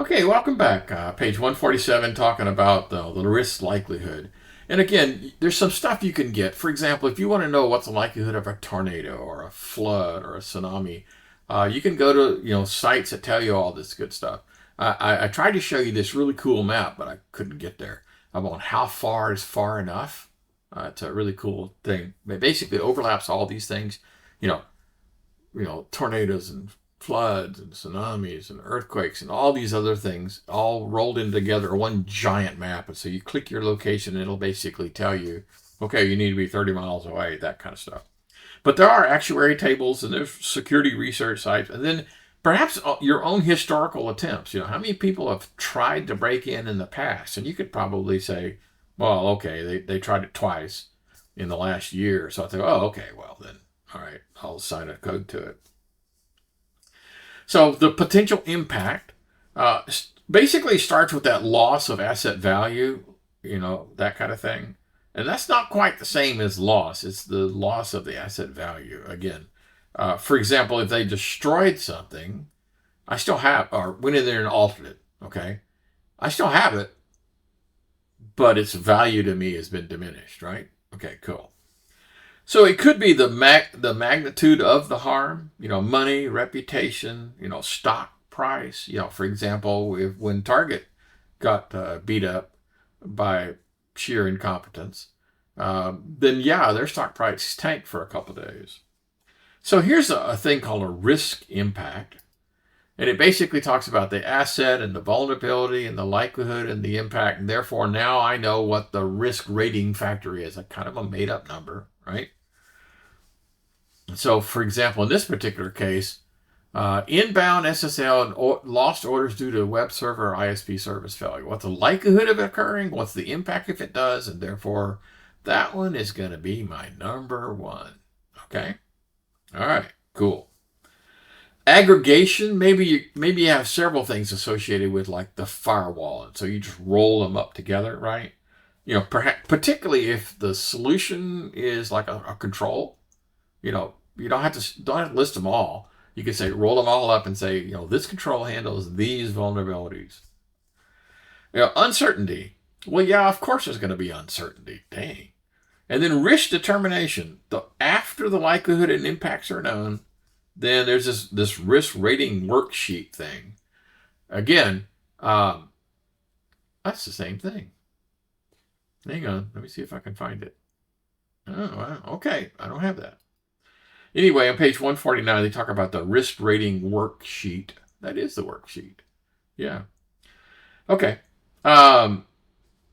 Okay, welcome back. Page 147, talking about the risk likelihood. And again, there's some stuff you can get. For example, if you want to know what's the likelihood of a tornado or a flood or a tsunami, you can go to sites that tell you all this good stuff. I tried to show you this really cool map, but I couldn't get there. About how far is far enough. It's a really cool thing. It basically overlaps all these things. You know, tornadoes and floods and tsunamis and earthquakes and all these other things all rolled in together one giant map. And so you click your location and it'll basically tell you, okay, you need to be 30 miles away, that kind of stuff. But there are actuary tables and there's security research sites. And then perhaps your own historical attempts. How many people have tried to break in the past? And you could probably say, well, okay, they tried it twice in the last year. So I think, oh, okay, well then, all right, I'll assign a code to it. So the potential impact basically starts with that loss of asset value, that kind of thing. And that's not quite the same as loss. It's the loss of the asset value. Again, for example, if they destroyed something, I still have, or went in there and altered it, okay? I still have it, but its value to me has been diminished, right? Okay, cool. So it could be the magnitude of the harm, money, reputation, stock price. For example, when Target got beat up by sheer incompetence, then yeah, their stock price tanked for a couple of days. So here's a thing called a risk impact. And it basically talks about the asset and the vulnerability and the likelihood and the impact. And therefore, now I know what the risk rating factor is, a kind of a made up number, right? So, for example, in this particular case, inbound SSL and lost orders due to web server or ISP service failure. What's the likelihood of it occurring? What's the impact if it does? And therefore, that one is going to be my number one. Okay? All right, cool. Aggregation, maybe you have several things associated with like the firewall, and so you just roll them up together, right? Perhaps particularly if the solution is like a control, you don't have to list them all. You can say roll them all up and say, this control handles these vulnerabilities. Uncertainty. Well, yeah, of course there's going to be uncertainty. Dang. And then risk determination. After the likelihood and impacts are known, then there's this risk rating worksheet thing. Again, that's the same thing. Hang on, let me see if I can find it. Oh, wow. Okay, I don't have that. Anyway, on page 149, they talk about the risk rating worksheet. That is the worksheet. Yeah. Okay. And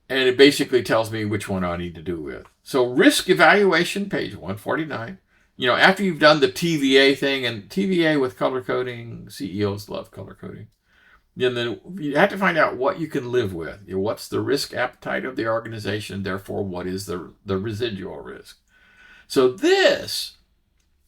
it basically tells me which one I need to do with. So risk evaluation, page 149. After you've done the TVA thing, and TVA with color coding, CEOs love color coding. Then you have to find out what you can live with. What's the risk appetite of the organization? Therefore, what is the residual risk? So this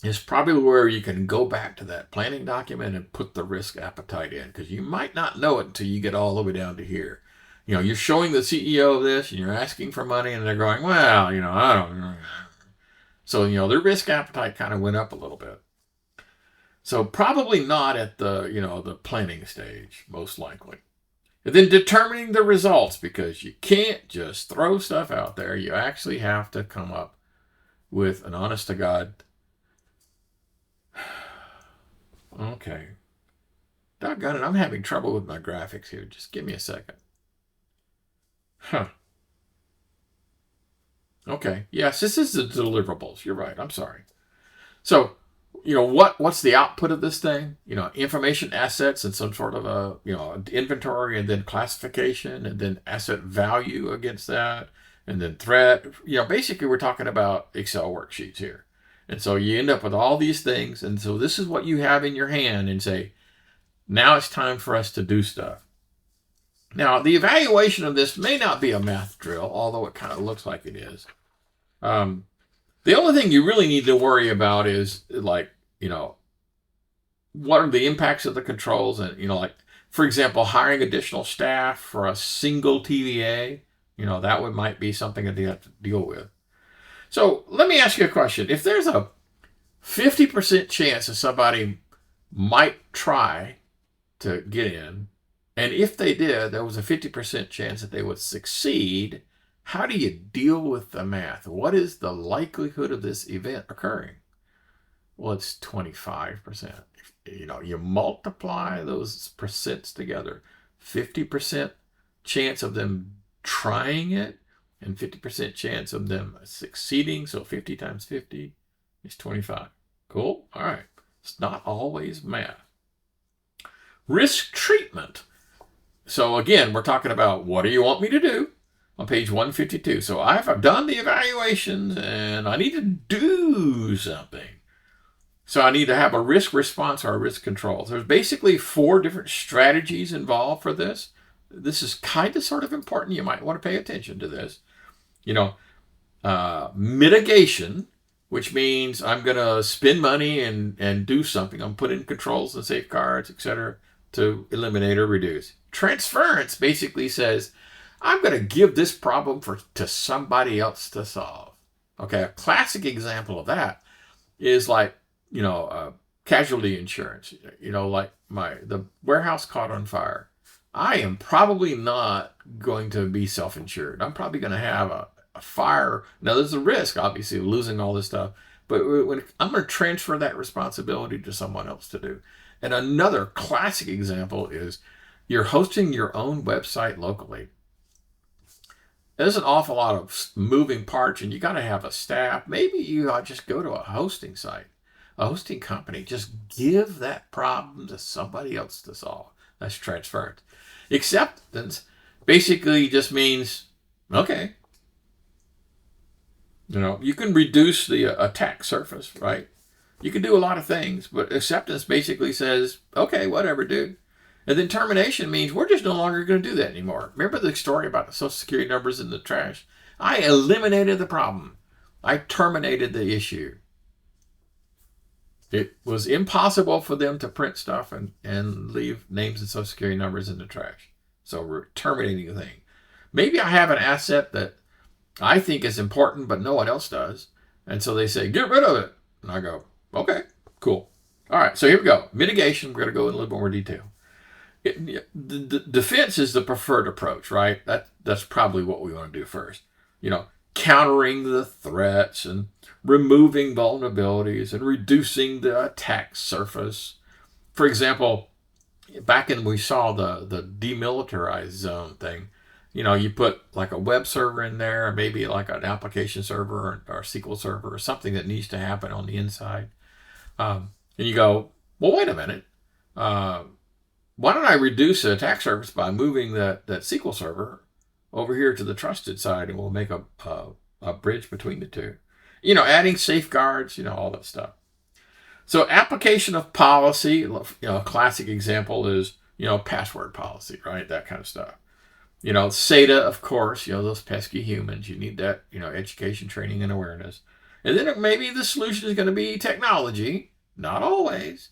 is probably where you can go back to that planning document and put the risk appetite in, because you might not know it until you get all the way down to here. You're showing the CEO of this and you're asking for money and they're going, well, I don't know. So, their risk appetite kind of went up a little bit. So probably not at the planning stage, most likely. And then determining the results, because you can't just throw stuff out there. You actually have to come up with an honest to God. Okay. Doggone it, I'm having trouble with my graphics here. Just give me a second. Huh. Okay. Yes, this is the deliverables. You're right. I'm sorry. So, what's the output of this thing? Information assets and some sort of a, inventory, and then classification, and then asset value against that, and then threat. Basically we're talking about Excel worksheets here. And so you end up with all these things. And so this is what you have in your hand and say, now it's time for us to do stuff. Now, the evaluation of this may not be a math drill, although it kind of looks like it is. The only thing you really need to worry about is like, what are the impacts of the controls? And, like, for example, hiring additional staff for a single TVA, that might be something that they have to deal with. So let me ask you a question. If there's a 50% chance that somebody might try to get in, And if they did, there was a 50% chance that they would succeed. How do you deal with the math? What is the likelihood of this event occurring? Well, it's 25%. You multiply those percents together. 50% chance of them trying it and 50% chance of them succeeding. So 50 times 50 is 25. Cool? All right. It's not always math. Risk treatment. So again, we're talking about what do you want me to do on page 152. So I've done the evaluations and I need to do something. So I need to have a risk response or a risk control. There's basically 4 different strategies involved for this. This is kind of sort of important. You might want to pay attention to this. Mitigation, which means I'm going to spend money and do something. I'm putting controls and safeguards, etc., to eliminate or reduce. Transference basically says, I'm going to give this problem to somebody else to solve. Okay, a classic example of that is like, casualty insurance. Like the warehouse caught on fire. I am probably not going to be self-insured. I'm probably going to have a fire. Now, there's a risk, obviously, of losing all this stuff, but I'm going to transfer that responsibility to someone else to do. And another classic example is you're hosting your own website locally. There's an awful lot of moving parts, and you got to have a staff. Maybe you just go to a hosting site, a hosting company. Just give that problem to somebody else to solve. That's transference. Acceptance basically just means, okay, you can reduce the attack surface, right? You can do a lot of things, but acceptance basically says, okay, whatever, dude. And then termination means we're just no longer going to do that anymore. Remember the story about the Social Security numbers in the trash? I eliminated the problem. I terminated the issue. It was impossible for them to print stuff and leave names and Social Security numbers in the trash. So we're terminating the thing. Maybe I have an asset that I think is important, but no one else does. And so they say, get rid of it. And I go, okay, cool. All right, so here we go. Mitigation, we're going to go in a little more detail. The defense is the preferred approach, right? That's probably what we want to do first. Countering the threats and removing vulnerabilities and reducing the attack surface. For example, back when we saw the demilitarized zone thing, you put like a web server in there, maybe like an application server or SQL server or something that needs to happen on the inside. And you go, well, wait a minute. Why don't I reduce the attack surface by moving that SQL server over here to the trusted side, and we'll make a bridge between the two. Adding safeguards, all that stuff. So application of policy, a classic example is, password policy, right? That kind of stuff. SATA, of course, those pesky humans. You need that, education, training, and awareness. And then maybe the solution is going to be technology, not always,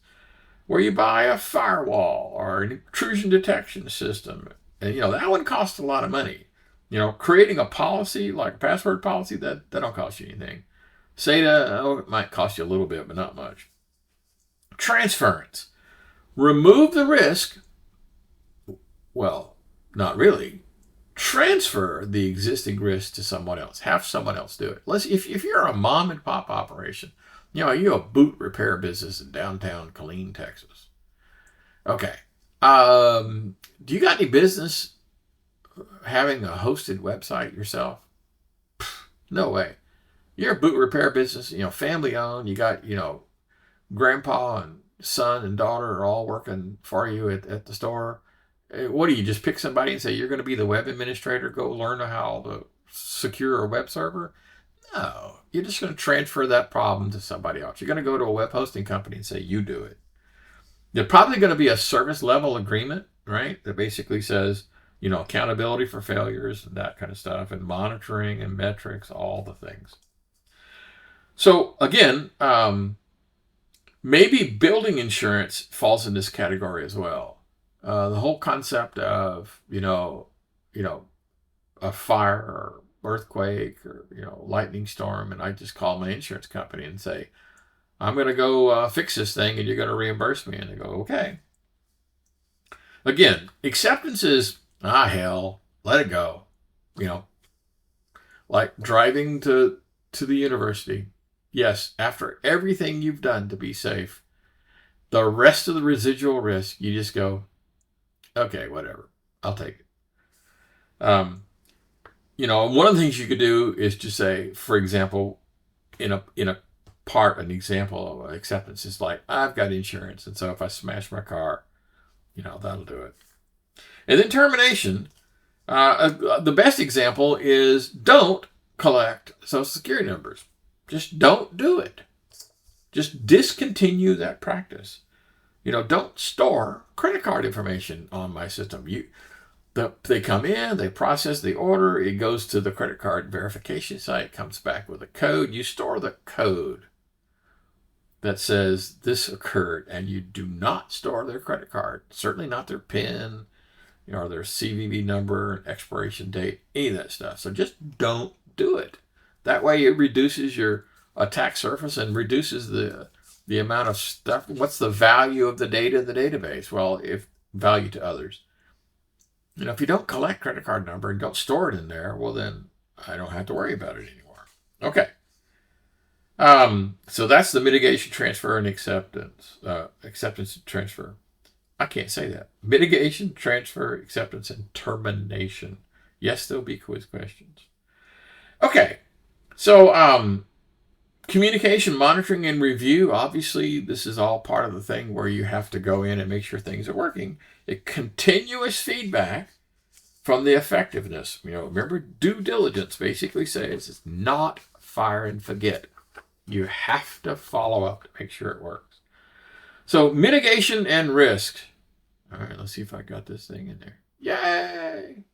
where you buy a firewall or an intrusion detection system. And, that one costs a lot of money. Creating a policy, like a password policy, that don't cost you anything. SATA, it might cost you a little bit, but not much. Transference. Remove the risk. Well, not really. Transfer the existing risk to someone else. Have someone else do it. If you're a mom and pop operation, you're a boot repair business in downtown Killeen, Texas. Okay. Do you got any business having a hosted website yourself? No way. You're a boot repair business, family owned. You got, grandpa and son and daughter are all working for you at the store. What do you just pick somebody and say, you're going to be the web administrator, go learn how to secure a web server? No, you're just going to transfer that problem to somebody else. You're going to go to a web hosting company and say, you do it. There's probably going to be a service level agreement, right? That basically says, accountability for failures and that kind of stuff, and monitoring and metrics, all the things. So again, maybe building insurance falls in this category as well. The whole concept of, a fire or earthquake or, lightning storm, and I just call my insurance company and say, I'm going to go fix this thing and you're going to reimburse me. And they go, okay. Again, acceptance is, hell, let it go. You know, like driving to the university. Yes, after everything you've done to be safe, the rest of the residual risk, you just go, okay, whatever, I'll take it. One of the things you could do is to say, for example, in a an example of acceptance is like, I've got insurance, and so if I smash my car, that'll do it. And then termination. The best example is don't collect Social Security numbers. Just don't do it. Just discontinue that practice. Don't store credit card information on my system. They come in, they process the order, it goes to the credit card verification site, comes back with a code. You store the code that says this occurred, and you do not store their credit card, certainly not their PIN, or their CVV number, expiration date, any of that stuff. So just don't do it. That way it reduces your attack surface and reduces the amount of stuff. What's the value of the data in the database? Well, if value to others. If you don't collect credit card number and don't store it in there, well, then I don't have to worry about it anymore. Okay. So that's the mitigation, transfer, and acceptance. Acceptance and transfer. I can't say that. Mitigation, transfer, acceptance, and termination. Yes, there'll be quiz questions. Okay. So, communication, monitoring, and review. Obviously, this is all part of the thing where you have to go in and make sure things are working. Continuous feedback from the effectiveness. Remember, due diligence basically says it's not fire and forget. You have to follow up to make sure it works. So, mitigation and risk. All right, let's see if I got this thing in there. Yay!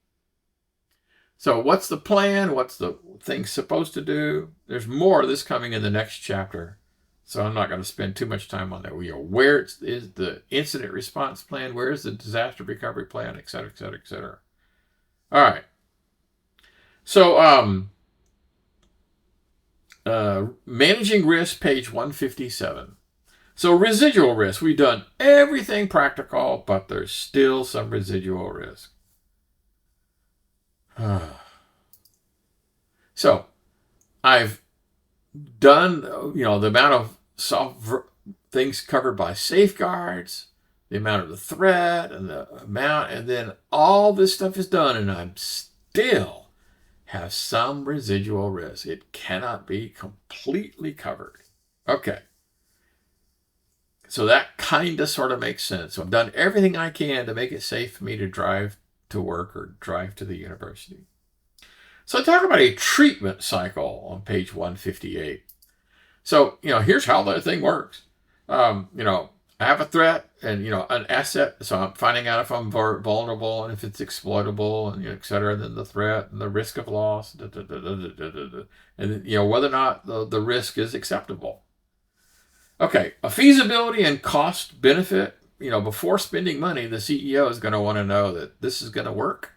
So, what's the plan? What's the thing supposed to do? There's more of this coming in the next chapter. So, I'm not going to spend too much time on that. Where is the incident response plan? Where is the disaster recovery plan? Et cetera, et cetera, et cetera. All right. So, managing risk, page 157. So residual risk, we've done everything practical, but there's still some residual risk. So I've done, the amount of things covered by safeguards, the amount of the threat, and the amount, and then all this stuff is done, and I'm still have some residual risk. It cannot be completely covered. Okay. So that kind of sort of makes sense. So I've done everything I can to make it safe for me to drive to work or drive to the university. So I talk about a treatment cycle on page 158. So, here's how the thing works. I have a threat and, an asset. So I'm finding out if I'm vulnerable and if it's exploitable and, et cetera. Then the threat and the risk of loss, and then, whether or not the risk is acceptable. Okay, a feasibility and cost-benefit. Before spending money, the CEO is going to want to know that this is going to work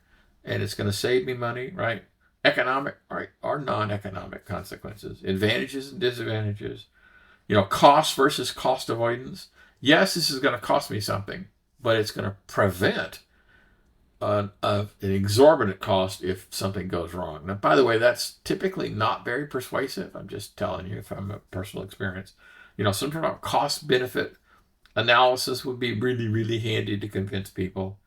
and it's going to save me money, right? Economic, right, or non-economic consequences, advantages and disadvantages. Cost versus cost avoidance. Yes, this is going to cost me something, but it's going to prevent an exorbitant cost if something goes wrong. Now, by the way, that's typically not very persuasive. I'm just telling you from a personal experience. Some sort of cost-benefit analysis would be really, really handy to convince people.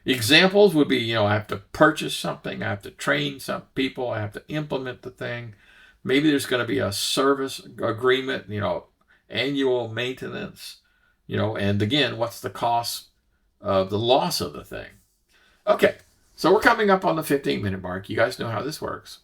Examples would be, I have to purchase something, I have to train some people, I have to implement the thing. Maybe there's going to be a service agreement, annual maintenance, and again, what's the cost of the loss of the thing? Okay, so we're coming up on the 15-minute mark. You guys know how this works.